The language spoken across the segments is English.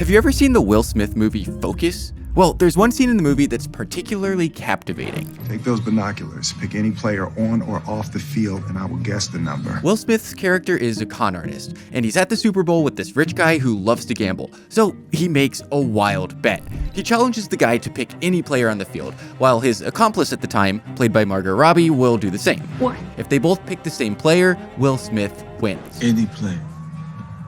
Have you ever seen the Will Smith movie Focus? Well, there's one scene in the movie that's particularly captivating. Take those binoculars, pick any player on or off the field, and I will guess the number. Will Smith's character is a con artist, and he's at the Super Bowl with this rich guy who loves to gamble. So he makes a wild bet. He challenges the guy to pick any player on the field, while his accomplice at the time, played by Margot Robbie, will do the same. What? If they both pick the same player, Will Smith wins. Any play.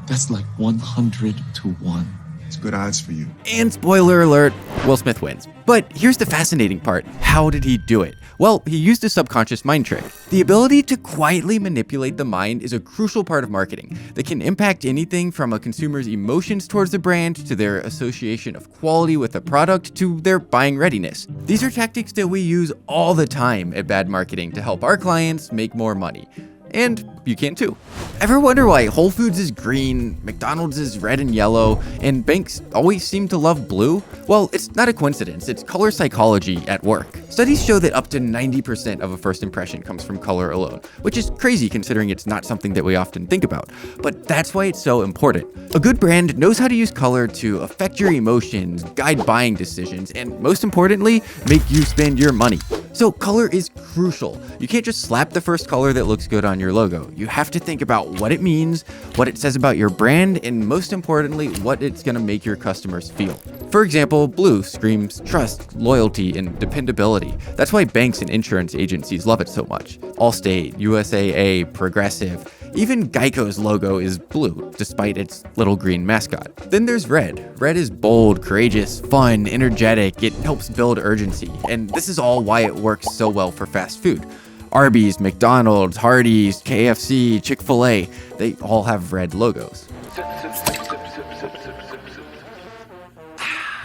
That's like 100 to 1. It's good odds for you. And spoiler alert, Will Smith wins. But here's the fascinating part. How did he do it? Well, he used a subconscious mind trick. The ability to quietly manipulate the mind is a crucial part of marketing that can impact anything from a consumer's emotions towards the brand to their association of quality with a product to their buying readiness. These are tactics that we use all the time at Bad Marketing to help our clients make more money. And you can too. Ever wonder why Whole Foods is green, McDonald's is red and yellow, and banks always seem to love blue? Well, it's not a coincidence, it's color psychology at work. Studies show that up to 90% of a first impression comes from color alone, which is crazy considering it's not something that we often think about. But that's why it's so important. A good brand knows how to use color to affect your emotions, guide buying decisions, and most importantly, make you spend your money. So color is crucial. You can't just slap the first color that looks good on your logo. You have to think about what it means, what it says about your brand, and most importantly, what it's going to make your customers feel. For example, blue screams trust, loyalty, and dependability. That's why banks and insurance agencies love it so much. Allstate, USAA, Progressive, even Geico's logo is blue, despite its little green mascot. Then there's red. Red is bold, courageous, fun, energetic. It helps build urgency. And this is all why it works so well for fast food. Arby's, McDonald's, Hardee's, KFC, Chick-fil-A, they all have red logos.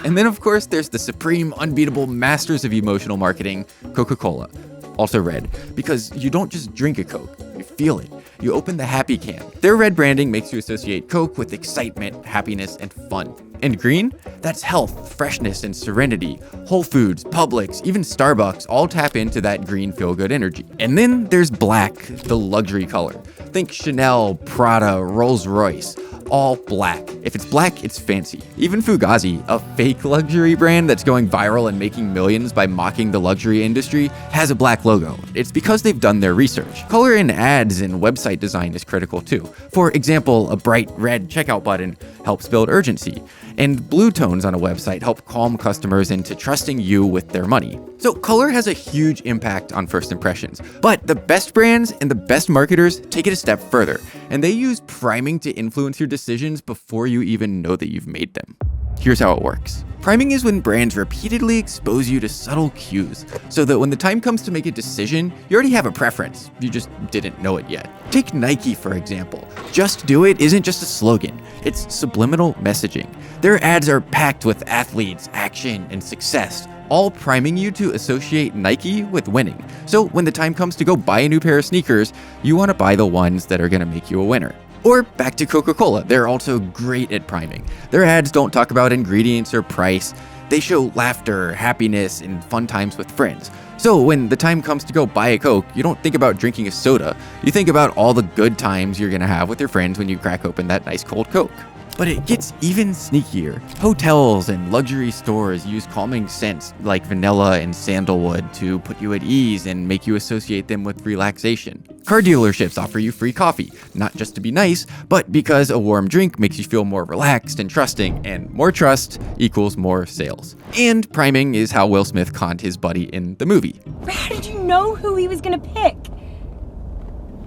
And then of course there's the supreme, unbeatable masters of emotional marketing, Coca-Cola. Also red, because you don't just drink a Coke, you feel it. You open the happy can. Their red branding makes you associate Coke with excitement, happiness, and fun. And green? That's health, freshness, and serenity. Whole Foods, Publix, even Starbucks all tap into that green feel-good energy. And then there's black, the luxury color. Think Chanel, Prada, Rolls-Royce. All black. If it's black, it's fancy. Even Fugazi, a fake luxury brand that's going viral and making millions by mocking the luxury industry, has a black logo. It's because they've done their research. Color in ads and website design is critical too. For example, a bright red checkout button helps build urgency, and blue tones on a website help calm customers into trusting you with their money. So color has a huge impact on first impressions, but the best brands and the best marketers take it a step further, and they use priming to influence your decisions before you even know that you've made them. Here's how it works. Priming is when brands repeatedly expose you to subtle cues, so that when the time comes to make a decision, you already have a preference, you just didn't know it yet. Take Nike, for example. Just do it isn't just a slogan, it's subliminal messaging. Their ads are packed with athletes, action, and success, all priming you to associate Nike with winning. So when the time comes to go buy a new pair of sneakers, you want to buy the ones that are going to make you a winner. Or back to Coca-Cola, they're also great at priming. Their ads don't talk about ingredients or price. They show laughter, happiness, and fun times with friends. So when the time comes to go buy a Coke, you don't think about drinking a soda. You think about all the good times you're gonna have with your friends when you crack open that nice cold Coke. But it gets even sneakier. Hotels and luxury stores use calming scents like vanilla and sandalwood to put you at ease and make you associate them with relaxation. Car dealerships offer you free coffee, not just to be nice, but because a warm drink makes you feel more relaxed and trusting, and more trust equals more sales. And priming is how Will Smith conned his buddy in the movie. How did you know who he was gonna pick?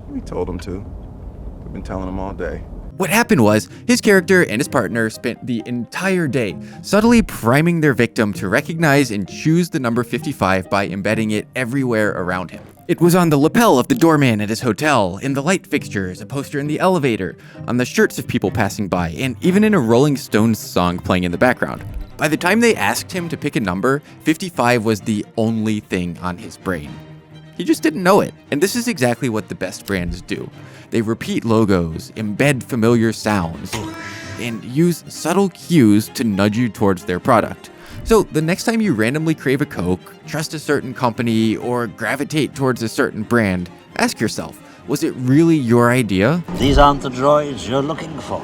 We told him to. We've been telling him all day. What happened was, his character and his partner spent the entire day subtly priming their victim to recognize and choose the number 55 by embedding it everywhere around him. It was on the lapel of the doorman at his hotel, in the light fixtures, a poster in the elevator, on the shirts of people passing by, and even in a Rolling Stones song playing in the background. By the time they asked him to pick a number, 55 was the only thing on his brain. He just didn't know it. And this is exactly what the best brands do. They repeat logos, embed familiar sounds, and use subtle cues to nudge you towards their product. So the next time you randomly crave a Coke, trust a certain company, or gravitate towards a certain brand, ask yourself, was it really your idea? These aren't the droids you're looking for.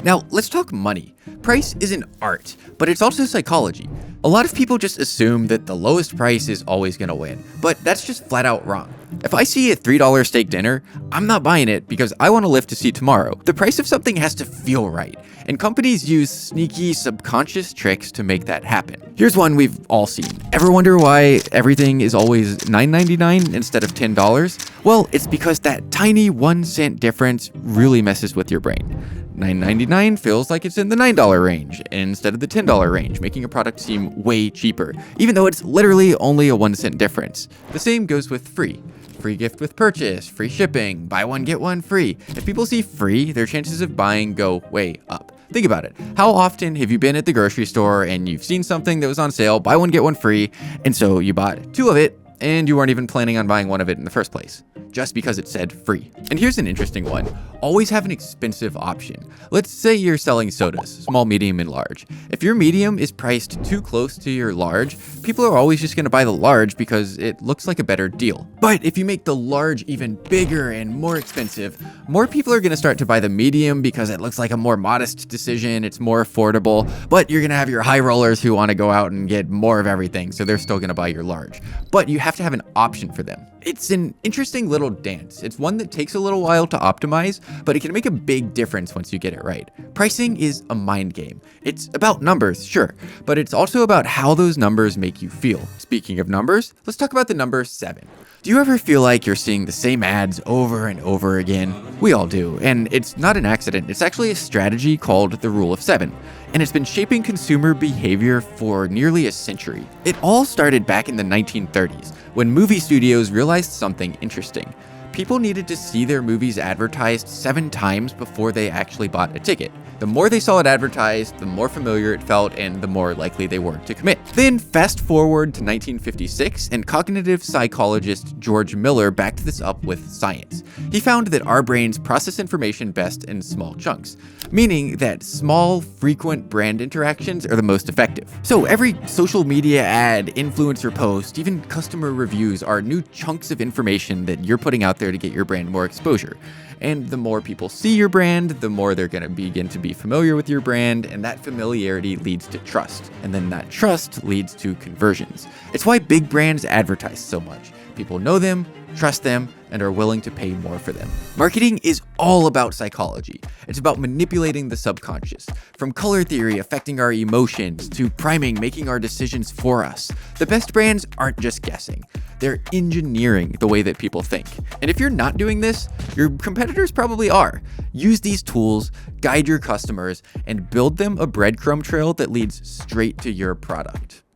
Now, let's talk money. Price is an art, but it's also psychology. A lot of people just assume that the lowest price is always going to win, but that's just flat out wrong. If I see a $3 steak dinner, I'm not buying it because I want to live to see tomorrow. The price of something has to feel right, and companies use sneaky, subconscious tricks to make that happen. Here's one we've all seen. Ever wonder why everything is always $9.99 instead of $10? Well, it's because that tiny 1-cent difference really messes with your brain. $9.99 feels like it's in the $9 range instead of the $10 range, making a product seem way cheaper, even though it's literally only a 1-cent difference. The same goes with free. Free gift with purchase, free shipping, buy one get one free. If people see free, their chances of buying go way up. Think about it. How often have you been at the grocery store and you've seen something that was on sale, buy one get one free, and so you bought 2 of it and you weren't even planning on buying 1 of it in the first place, just because it said free? And here's an interesting one. Always have an expensive option. Let's say you're selling sodas, small, medium, and large. If your medium is priced too close to your large, people are always just going to buy the large because it looks like a better deal. But if you make the large even bigger and more expensive, more people are going to start to buy the medium because it looks like a more modest decision, it's more affordable, but you're going to have your high rollers who want to go out and get more of everything, so they're still going to buy your large. But you have to have an option for them. It's an interesting little dance. It's one that takes a little while to optimize, but it can make a big difference once you get it right. Pricing is a mind game. It's about numbers, sure, but it's also about how those numbers make you feel. Speaking of numbers, let's talk about the number 7. Do you ever feel like you're seeing the same ads over and over again? We all do, and it's not an accident. It's actually a strategy called the Rule of 7, and it's been shaping consumer behavior for nearly a century. It all started back in the 1930s, when movie studios realized something interesting. People needed to see their movies advertised 7 times before they actually bought a ticket. The more they saw it advertised, the more familiar it felt, and the more likely they were to commit. Then fast forward to 1956, and cognitive psychologist George Miller backed this up with science. He found that our brains process information best in small chunks, meaning that small, frequent brand interactions are the most effective. So every social media ad, influencer post, even customer reviews are new chunks of information that you're putting out there to get your brand more exposure. And the more people see your brand, the more they're going to begin to be familiar with your brand, and that familiarity leads to trust. And then that trust leads to conversions. It's why big brands advertise so much. People know them, trust them, and are willing to pay more for them. Marketing is all about psychology. It's about manipulating the subconscious, from color theory affecting our emotions to priming making our decisions for us. The best brands aren't just guessing. They're engineering the way that people think. And if you're not doing this, your competitors probably are. Use these tools, guide your customers, and build them a breadcrumb trail that leads straight to your product.